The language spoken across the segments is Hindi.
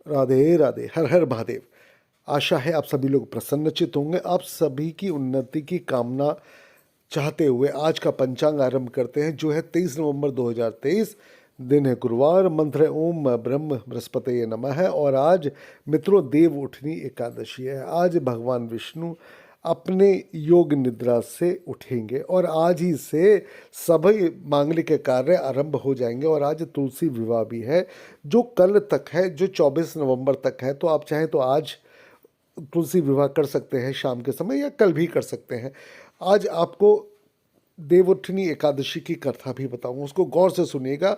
राधे राधे, हर हर महादेव। आशा है आप सभी लोग प्रसन्नचित होंगे। आप सभी की उन्नति की कामना चाहते हुए आज का पंचांग आरंभ करते हैं, जो है 23 नवंबर 2023। दिन है गुरुवार। मंत्र है ओम ब्रह्म बृहस्पतये नमः है। और आज मित्रों देव उठनी एकादशी है। आज भगवान विष्णु अपने योग निद्रा से उठेंगे और आज ही से सभी मांगलिक कार्य आरंभ हो जाएंगे। और आज तुलसी विवाह भी है, जो कल तक है, जो 24 नवंबर तक है। तो आप चाहें तो आज तुलसी विवाह कर सकते हैं शाम के समय, या कल भी कर सकते हैं। आज आपको देवउठनी एकादशी की कथा भी बताऊंगा, उसको गौर से सुनिएगा।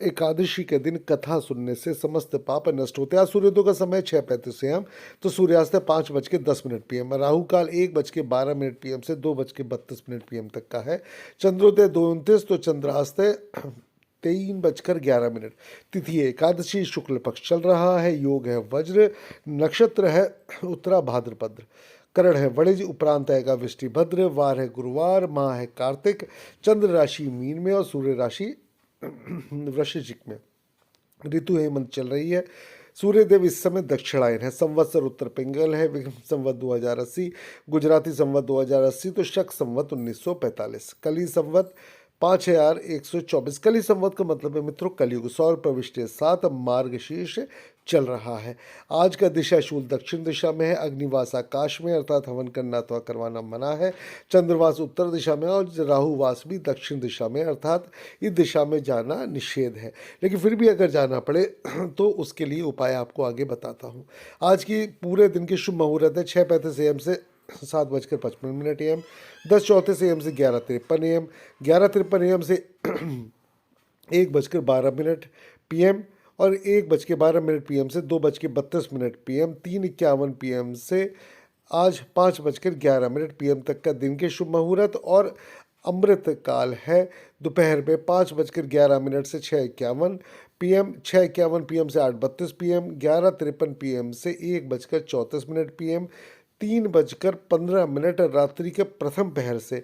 एकादशी के दिन कथा सुनने से समस्त पाप नष्ट होते हैं। आज सूर्योदय का समय 6:35 AM, तो सूर्यास्त 5:10 PM, राहु काल 1:12 PM से 2:32 PM तक का है। चंद्रोदय 2:29, तो चंद्रास्त 3:11। तिथि है एकादशी, शुक्ल पक्ष चल रहा है। योग है वज्र, नक्षत्र है उत्तरा भाद्रपद, करण है वणिज, उपरांत आएगा वृष्टिभद्र, वार है गुरुवार, माह है कार्तिक, चंद्र राशि मीन में और सूर्य राशि वृश्चिक में। ऋतु हेमंत चल रही है। सूर्यदेव इस समय दक्षिणायन है। संवत्सर उत्तर पिंगल है। विक्रम संवत 2080, गुजराती संवत 2080, तो शक संवत 1945। कली संवत 5124। कली संवत का मतलब है मित्रों कलयुग। सौर प्रविष्टि 7, मार्गशीर्ष चल रहा है। आज का दिशा शूल दक्षिण दिशा में है। अग्निवास आकाश में, अर्थात हवन करना अथवा करवाना मना है। चंद्रवास उत्तर दिशा में और राहुवास भी दक्षिण दिशा में, अर्थात इस दिशा में जाना निषेध है। लेकिन फिर भी अगर जाना पड़े तो उसके लिए उपाय आपको आगे बताता हूँ। आज की पूरे दिन की शुभ मुहूर्त है 6:35 AM से 7:55 AM, 10:34 AM से 11:53 AM, 11:53 AM से 1:12 PM, और 1:12 PM से 2:32 PM, 3:51 PM से आज 5:11 PM तक का दिन के शुभ मुहूर्त। और अमृत काल है दोपहर में 5:11 से 6:51 PM, 6:51 PM से 8:32 PM, 11:53 PM से 1:34 PM, 3:15 रात्रि के प्रथम पहर से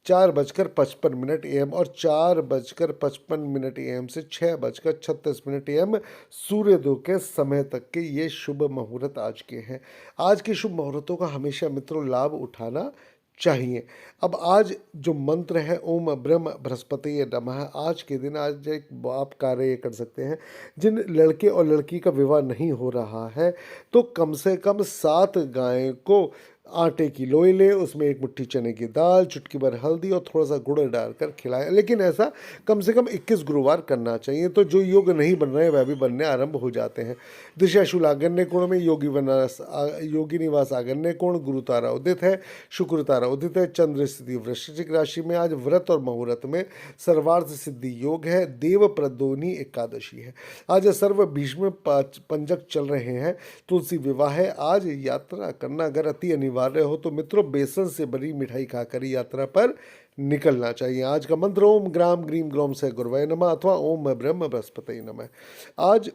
4:55 AM, और 4:55 AM से 6:36 AM सूर्योदय के समय तक के ये शुभ मुहूर्त आज के हैं। आज के शुभ मुहूर्तों का हमेशा मित्रों लाभ उठाना चाहिए। अब आज जो मंत्र है ओम ब्रह्म बृहस्पतये नमः, आज के दिन आज एक आप कार्य कर सकते हैं। जिन लड़के और लड़की का विवाह नहीं हो रहा है, तो कम से कम 7 गाय को आटे की लोई ले, उसमें 1 मुट्ठी चने की दाल, चुटकी भर हल्दी और थोड़ा सा गुड़ डालकर खिलाएं। लेकिन ऐसा कम से कम 21 गुरुवार करना चाहिए। तो जो योग नहीं बन रहे हैं वह भी बनने आरंभ हो जाते हैं। दिशाशूल आगन्य कोण में योगी निवास आगन्य कोण, गुरु तारा उदित है, शुक्र तारा उदित है। चंद्र स्थिति वृश्चिक राशि में। आज व्रत और मुहूर्त में सर्वार्थ सिद्धि योग है। देव प्रदोनी एकादशी है। आज सर्व भीष्म पंजक चल रहे हैं। तुलसी विवाह है। आज यात्रा करना अगर अति अनिवार्य हो तो मित्रों बेसन से बनी मिठाई खाकर यात्रा पर निकलना चाहिए। आज का मंत्र ओम ग्राम ग्रीम ग्रोम से गुरुवाय नमः, अथवा ओम ब्रह्म बृहस्पतये नमः। आज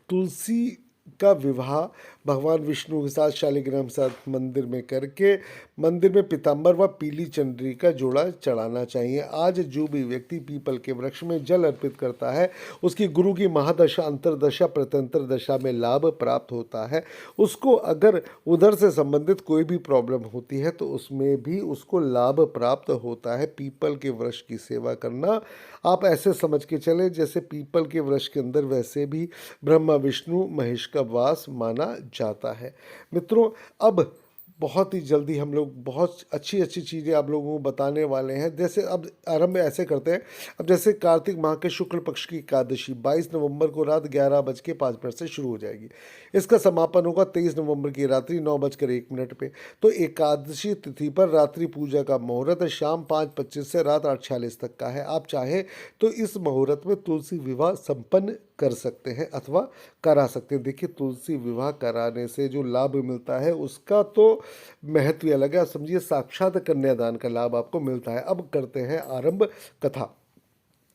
तुलसी का विवाह भगवान विष्णु के साथ शालिग्राम साथ मंदिर में करके मंदिर में पीताम्बर व पीली चंद्री का जोड़ा चढ़ाना चाहिए। आज जो भी व्यक्ति पीपल के वृक्ष में जल अर्पित करता है, उसकी गुरु की महादशा, अंतरदशा, प्रत्यंतर दशा में लाभ प्राप्त होता है। उसको अगर उधर से संबंधित कोई भी प्रॉब्लम होती है तो उसमें भी उसको लाभ प्राप्त होता है। पीपल के वृक्ष की सेवा करना आप ऐसे समझ के चले जैसे पीपल के वृक्ष के अंदर वैसे भी ब्रह्मा विष्णु महेश का वास माना जाता है। मित्रों अब बहुत ही जल्दी हम लोग बहुत अच्छी अच्छी चीज़ें आप लोगों को बताने वाले हैं। जैसे अब आरंभ ऐसे करते हैं। अब जैसे कार्तिक माह के शुक्ल पक्ष की एकादशी 22 नवंबर को रात 11:05 से शुरू हो जाएगी। इसका समापन होगा 23 नवंबर की रात्रि 9:01 पे। तो एकादशी तिथि पर रात्रि पूजा का मुहूर्त शाम 5:25 से रात 8:46 तक का है। आप चाहे तो इस मुहूर्त में तुलसी विवाह संपन्न कर सकते हैं अथवा करा सकते हैं। देखिए तुलसी विवाह कराने से जो लाभ मिलता है उसका तो महत्व अलग है। समझिए साक्षात कन्यादान का लाभ आपको मिलता है। अब करते हैं आरंभ कथा।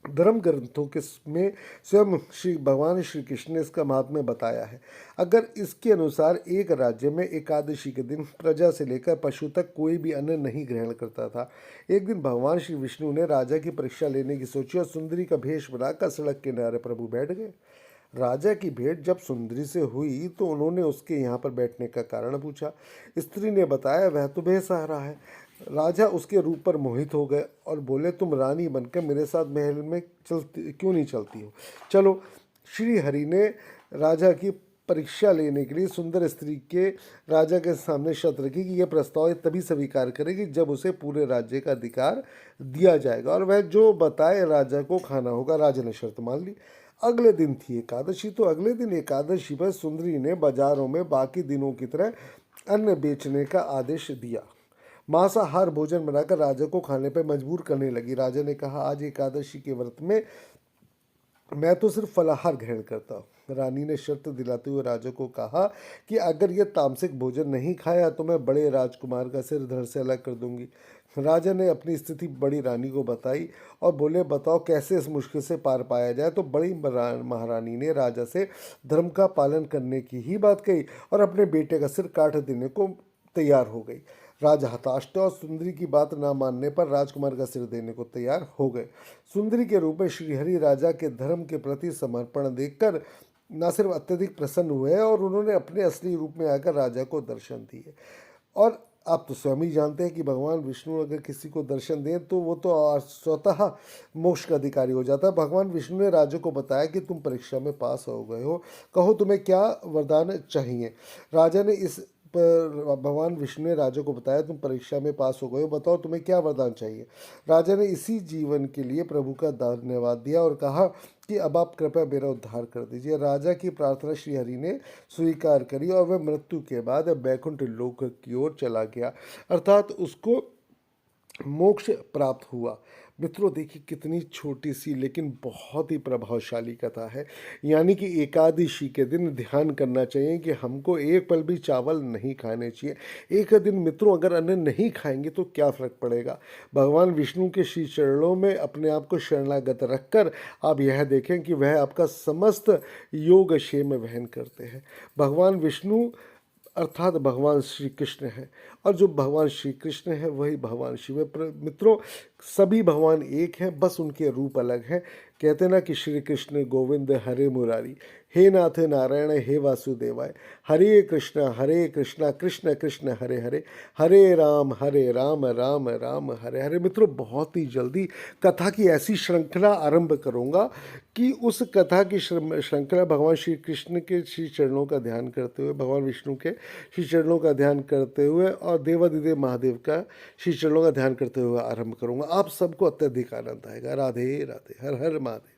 धर्म ग्रंथों के में स्वयं श्री भगवान श्री कृष्ण ने इसका महात्म्य बताया है। अगर इसके अनुसार एक राज्य में एकादशी के दिन प्रजा से लेकर पशु तक कोई भी अन्न नहीं ग्रहण करता था। एक दिन भगवान श्री विष्णु ने राजा की परीक्षा लेने की सोची और सुंदरी का भेष बनाकर सड़क किनारे प्रभु बैठ गए। राजा की भेंट जब सुंदरी से हुई तो उन्होंने उसके यहाँ पर बैठने का कारण पूछा। स्त्री ने बताया, वह तो बेसहारा है। राजा उसके रूप पर मोहित हो गए और बोले, तुम रानी बनकर मेरे साथ महल में चलती क्यों नहीं चलती हो? चलो। श्री हरि ने राजा की परीक्षा लेने के लिए सुंदर स्त्री के राजा के सामने शर्त रखी कि यह प्रस्ताव तभी स्वीकार करेगी जब उसे पूरे राज्य का अधिकार दिया जाएगा और वह जो बताए राजा को खाना होगा। राजा ने शर्त मान ली। अगले दिन थी एकादशी, तो अगले दिन एकादशी पर सुंदरी ने बाजारों में बाकी दिनों की तरह अन्न बेचने का आदेश दिया। मांसाहार भोजन बनाकर राजा को खाने पर मजबूर करने लगी। राजा ने कहा, आज एकादशी के व्रत में मैं तो सिर्फ फलाहार ग्रहण करता हूँ। रानी ने शर्त दिलाते हुए राजा को कहा कि अगर यह तामसिक भोजन नहीं खाया तो मैं बड़े राजकुमार का सिर धड़ से अलग कर दूंगी। राजा ने अपनी स्थिति बड़ी रानी को बताई और बोले, बताओ कैसे इस मुश्किल से पार पाया जाए। तो बड़ी महारानी ने राजा से धर्म का पालन करने की ही बात कही और अपने बेटे का सिर काट देने को तैयार हो गई। राजा हताश थे और सुंदरी की बात ना मानने पर राजकुमार का सिर देने को तैयार हो गए। सुंदरी के रूप में श्रीहरि राजा के धर्म के प्रति समर्पण देखकर न सिर्फ अत्यधिक प्रसन्न हुए और उन्होंने अपने असली रूप में आकर राजा को दर्शन दिए। और आप तो स्वयं ही जानते हैं कि भगवान विष्णु अगर किसी को दर्शन दें तो वो तो स्वतः मोक्ष का अधिकारी हो जाता है। भगवान विष्णु ने राजा को बताया कि तुम परीक्षा में पास हो गए हो, कहो तुम्हें क्या वरदान चाहिए। राजा ने इस पर भगवान विष्णु ने राजा को बताया, तुम परीक्षा में पास हो गए हो, बताओ तुम्हें क्या वरदान चाहिए। राजा ने इसी जीवन के लिए प्रभु का धन्यवाद दिया और कहा कि अब आप कृपया मेरा उद्धार कर दीजिए। राजा की प्रार्थना श्री हरि ने स्वीकार करी और वह मृत्यु के बाद बैकुंठ लोक की ओर चला गया, अर्थात उसको मोक्ष प्राप्त हुआ। मित्रों, देखिए कितनी छोटी सी लेकिन बहुत ही प्रभावशाली कथा है। यानी कि एकादशी के दिन ध्यान करना चाहिए कि हमको एक पल भी चावल नहीं खाने चाहिए। एक दिन मित्रों अगर अन्न नहीं खाएंगे तो क्या फ़र्क पड़ेगा। भगवान विष्णु के श्री चरणों में अपने आप को शरणागत रखकर आप यह देखें कि वह आपका समस्त योग क्षेम वहन करते हैं। भगवान विष्णु अर्थात भगवान श्री कृष्ण है और जो भगवान श्री कृष्ण है वही भगवान शिव है। मित्रों, सभी भगवान एक हैं, बस उनके रूप अलग हैं। कहते ना कि श्री कृष्ण गोविंद हरे मुरारी, हे नाथ नारायण हे वासुदेवाय, हरे कृष्णा कृष्ण कृष्ण हरे हरे, हरे राम राम राम हरे हरे। मित्रों, बहुत ही जल्दी कथा की ऐसी श्रृंखला आरंभ करूँगा कि उस कथा की श्रृंखला भगवान श्री कृष्ण के श्री चरणों का ध्यान करते हुए, भगवान विष्णु के श्री चरणों का ध्यान करते हुए और देवादिदेव महादेव का श्री चरणों का ध्यान करते हुए आरंभ करूँगा। आप सबको अत्यधिक आनंद आएगा। राधे राधे, हर हर महादेव।